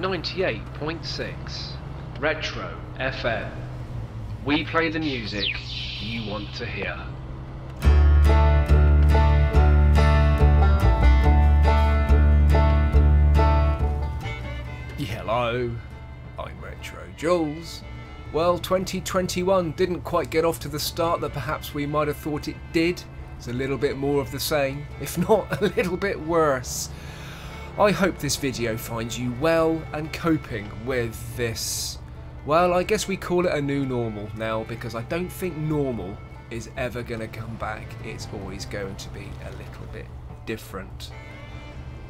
98.6 Retro FM. We play the music you want to hear. Hello, I'm RetroJules. Well, 2021 didn't quite get off to the start that perhaps we might have thought it did. It's a little bit more of the same, if not a little bit worse. I hope this video finds you well and coping with this, well, I guess we call it a new normal now, because I don't think normal is ever going to come back. It's always going to be a little bit different.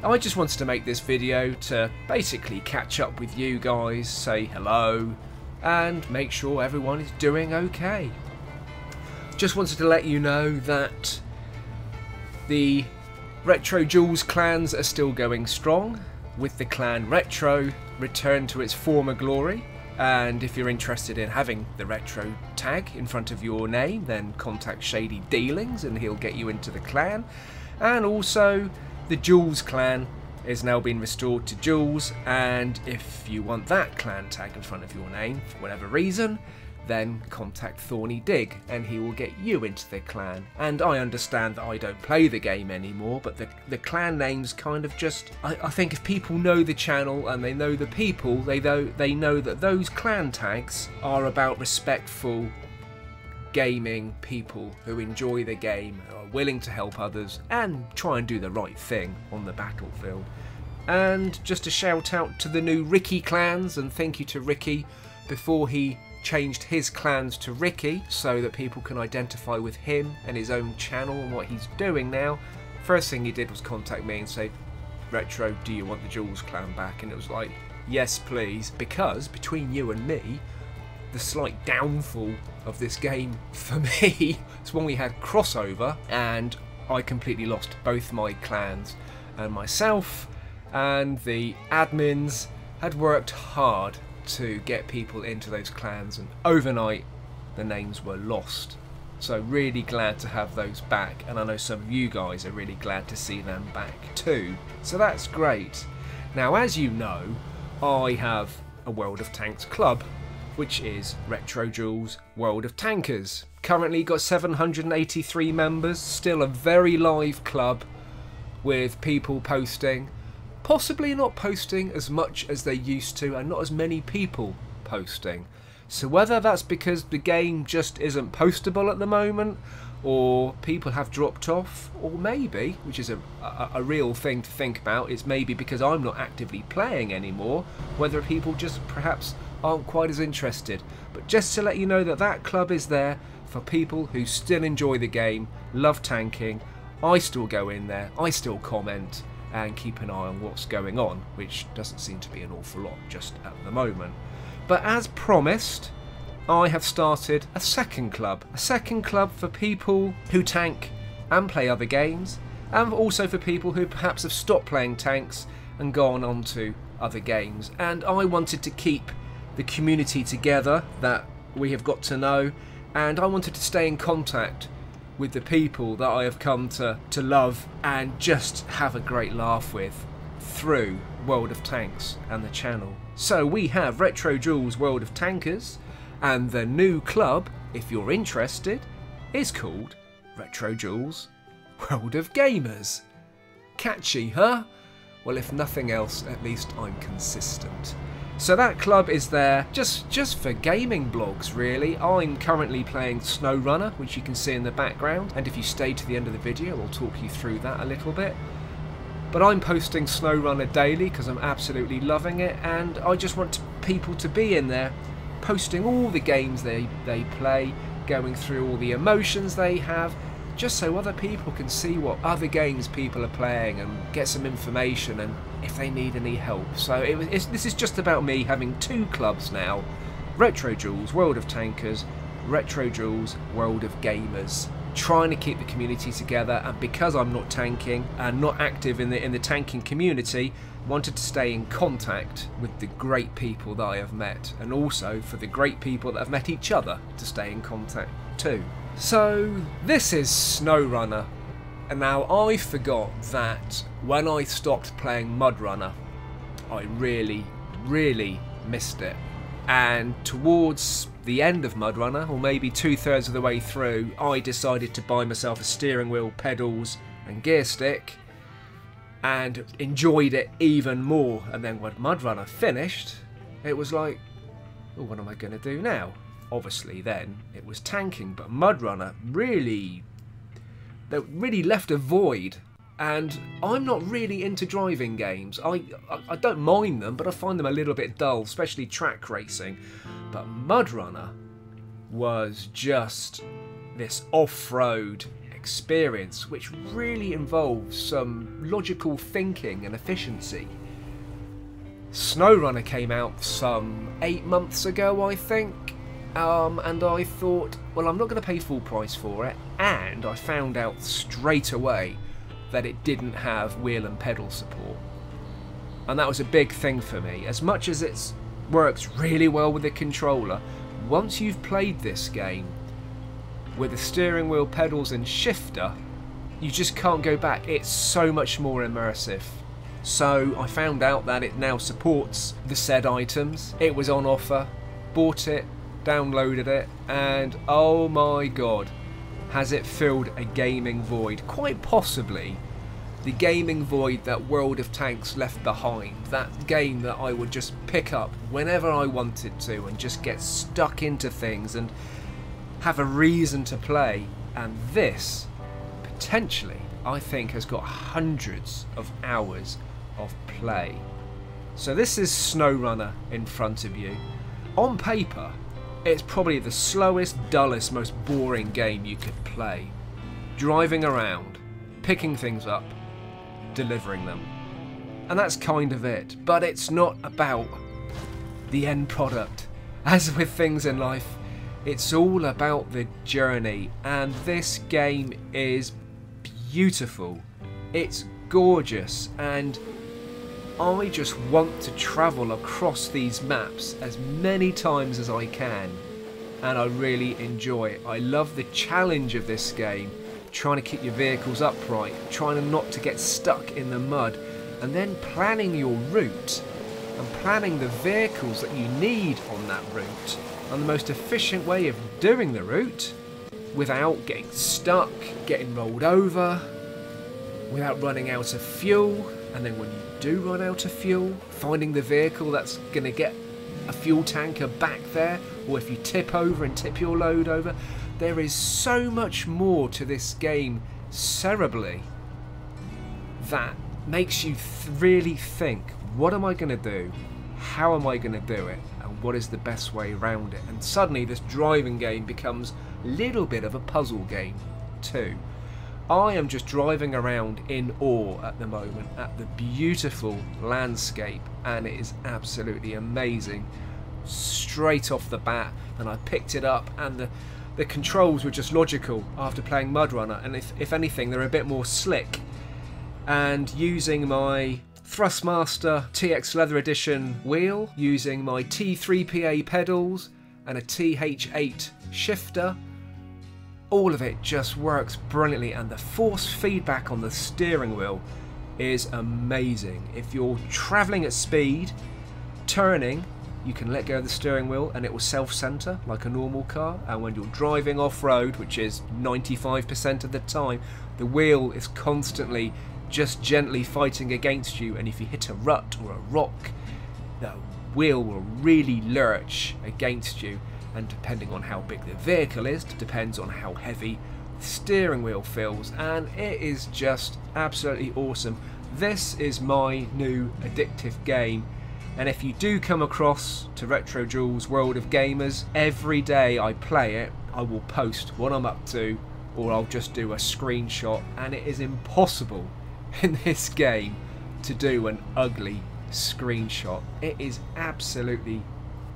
I just wanted to make this video to basically catch up with you guys, say hello, and make sure everyone is doing okay. Just wanted to let you know that the RetroJules clans are still going strong, with the clan Retro returned to its former glory. And if you're interested in having the Retro tag in front of your name, then contact Shady Dealings and he'll get you into the clan. And also the JULES clan is now being restored to JULES, and if you want that clan tag in front of your name for whatever reason, then contact Thorny Dig and he will get you into the clan. And I understand that I don't play the game anymore, but the clan names kind of just, I think if people know the channel and they know the people, they know that those clan tags are about respectful gaming people who enjoy the game, are willing to help others and try and do the right thing on the battlefield. And just a shout out to the new Ricky clans, and thank you to Ricky before he changed his clans to Ricky so that people can identify with him and his own channel and what he's doing now. First thing he did was contact me and say, Retro, do you want the JULES clan back? And it was like, yes please, because between you and me, the slight downfall of this game for me is when we had crossover and I completely lost both my clans, and myself and the admins had worked hard to get people into those clans, and overnight the names were lost. So really glad to have those back, and I know some of you guys are really glad to see them back too, so that's great. Now, as you know, I have a World of Tanks club, which is RetroJules World of Tankers. Currently got 783 members, still a very live club with people posting. Possibly not posting as much as they used to, and not as many people posting. So whether that's because the game just isn't postable at the moment, or people have dropped off, or maybe, which is a real thing to think about, it's maybe because I'm not actively playing anymore, whether people just perhaps aren't quite as interested. But just to let you know that that club is there for people who still enjoy the game, love tanking. I still go in there, I still comment and keep an eye on what's going on, which doesn't seem to be an awful lot just at the moment. But as promised, I have started a second club for people who tank and play other games, and also for people who perhaps have stopped playing tanks and gone on to other games. And I wanted to keep the community together that we have got to know, and I wanted to stay in contact with the people that I have come to love and just have a great laugh with through World of Tanks and the channel. So we have RetroJules World of Tankers, and the new club, if you're interested, is called RetroJules World of Gamers. Catchy, huh? Well, if nothing else, at least I'm consistent. So that club is there just for gaming blogs, really. I'm currently playing SnowRunner, which you can see in the background, and if you stay to the end of the video I'll talk you through that a little bit. But I'm posting SnowRunner daily because I'm absolutely loving it, and I just want people to be in there posting all the games they play, going through all the emotions they have, just so other people can see what other games people are playing and get some information and if they need any help. So this is just about me having two clubs now, RetroJules World of Tankers, RetroJules World of Gamers, trying to keep the community together. And because I'm not tanking and not active in the tanking community, wanted to stay in contact with the great people that I have met, and also for the great people that have met each other to stay in contact too. So this is SnowRunner, and now I forgot that when I stopped playing MudRunner, I really really missed it. And towards the end of Mud Runner, or maybe 2/3 of the way through, I decided to buy myself a steering wheel, pedals and gear stick, and enjoyed it even more. And then when Mud Runner finished, it was like, well, what am I going to do now? Obviously then it was tanking, but Mud Runner really left a void. And I'm not really into driving games. I don't mind them, but I find them a little bit dull, especially track racing. But Mud Runner was just this off-road experience which really involves some logical thinking and efficiency. Snow Runner came out some 8 months ago, I think, and I thought, well, I'm not going to pay full price for it, and I found out straight away that it didn't have wheel and pedal support, and that was a big thing for me. As much as it works really well with the controller, once you've played this game with the steering wheel, pedals and shifter, you just can't go back. It's so much more immersive. So I found out that it now supports the said items. It was on offer, bought it, downloaded it, and oh my god, has it filled a gaming void. Quite possibly the gaming void that World of Tanks left behind. That game that I would just pick up whenever I wanted to and just get stuck into things and have a reason to play. And this, potentially, I think has got hundreds of hours of play. So this is Snow Runner in front of you. On paper, it's probably the slowest, dullest, most boring game you could play. Driving around, picking things up, delivering them. And that's kind of it. But it's not about the end product. As with things in life, it's all about the journey. And this game is beautiful. It's gorgeous. And I just want to travel across these maps as many times as I can, and I really enjoy it. I love the challenge of this game, trying to keep your vehicles upright, trying not to get stuck in the mud, and then planning your route and planning the vehicles that you need on that route and the most efficient way of doing the route without getting stuck, getting rolled over, without running out of fuel. And then when you do run out of fuel, finding the vehicle that's going to get a fuel tanker back there, or if you tip over and tip your load over. There is so much more to this game cerebrally that makes you really think, what am I going to do? How am I going to do it? And what is the best way around it? And suddenly this driving game becomes a little bit of a puzzle game too. I am just driving around in awe at the moment at the beautiful landscape, and it is absolutely amazing straight off the bat. And I picked it up, and the controls were just logical after playing Mud Runner, and if anything they're a bit more slick. And using my Thrustmaster TX Leather Edition wheel, using my T3PA pedals and a TH8 shifter, all of it just works brilliantly, and the force feedback on the steering wheel is amazing. If you're travelling at speed, turning, you can let go of the steering wheel and it will self-center like a normal car, and when you're driving off-road, which is 95% of the time, the wheel is constantly just gently fighting against you, and if you hit a rut or a rock, the wheel will really lurch against you. And depending on how big the vehicle is, depends on how heavy the steering wheel feels, and it is just absolutely awesome. This is my new addictive game, and if you do come across to RetroJules World of Gamers, every day I play it, I will post what I'm up to, or I'll just do a screenshot, and it is impossible in this game to do an ugly screenshot. It is absolutely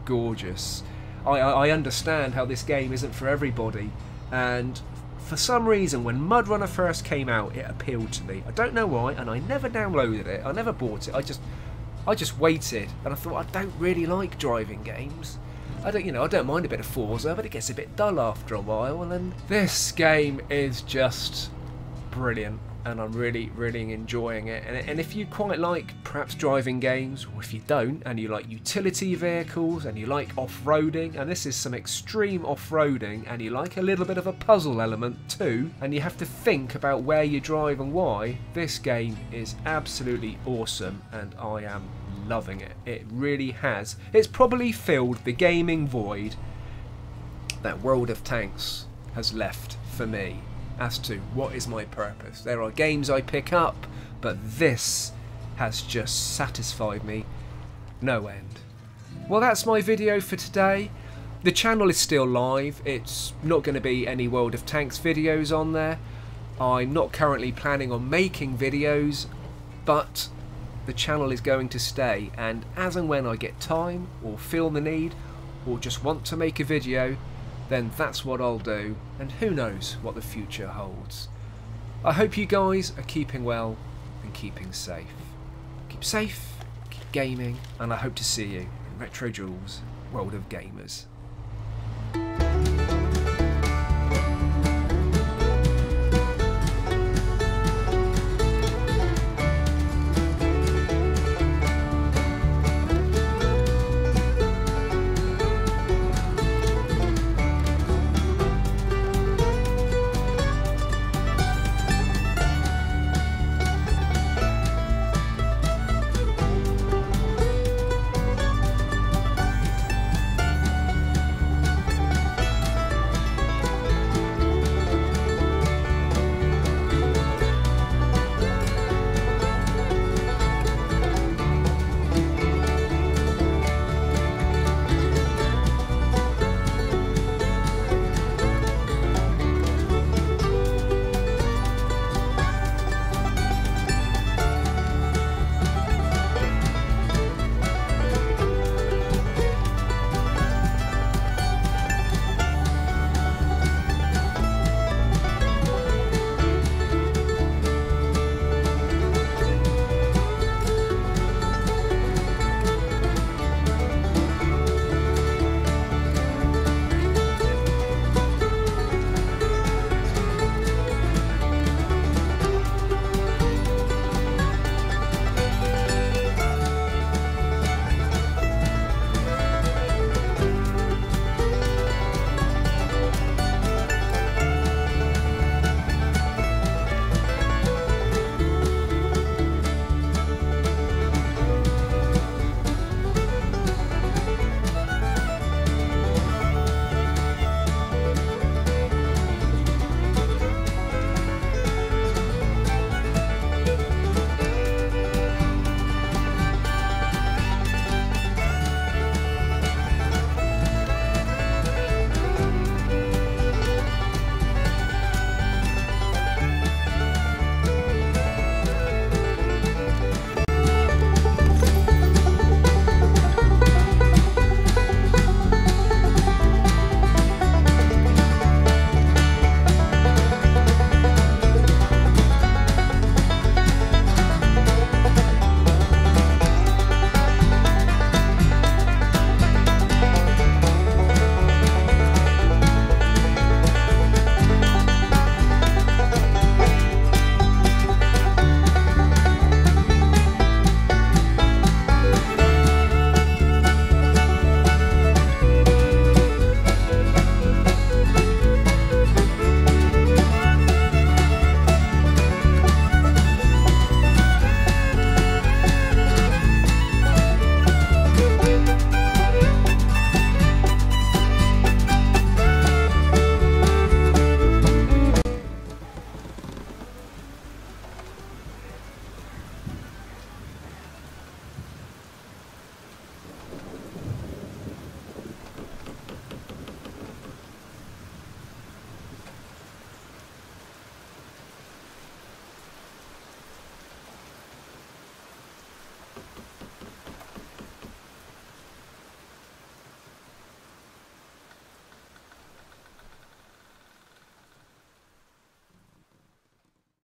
gorgeous. I understand how this game isn't for everybody, and for some reason when Mud Runner first came out it appealed to me. I don't know why, and I never downloaded it, I never bought it, I just waited, and I thought, I don't really like driving games. I don't mind a bit of Forza, but it gets a bit dull after a while, and then this game is just brilliant. and I'm really enjoying it. And if you quite like perhaps driving games, or if you don't and you like utility vehicles and you like off-roading, and this is some extreme off-roading, and you like a little bit of a puzzle element too, and you have to think about where you drive and why, this game is absolutely awesome and I am loving it. It really has. It's probably filled the gaming void that World of Tanks has left for me as to what is my purpose. There are games I pick up, but this has just satisfied me no end. Well, that's my video for today. The channel is still live. It's not going to be any World of Tanks videos on there. I'm not currently planning on making videos, but the channel is going to stay, and as and when I get time or feel the need or just want to make a video, then that's what I'll do, and who knows what the future holds. I hope you guys are keeping well and keeping safe. Keep safe, keep gaming, and I hope to see you in RetroJules World of Gamers.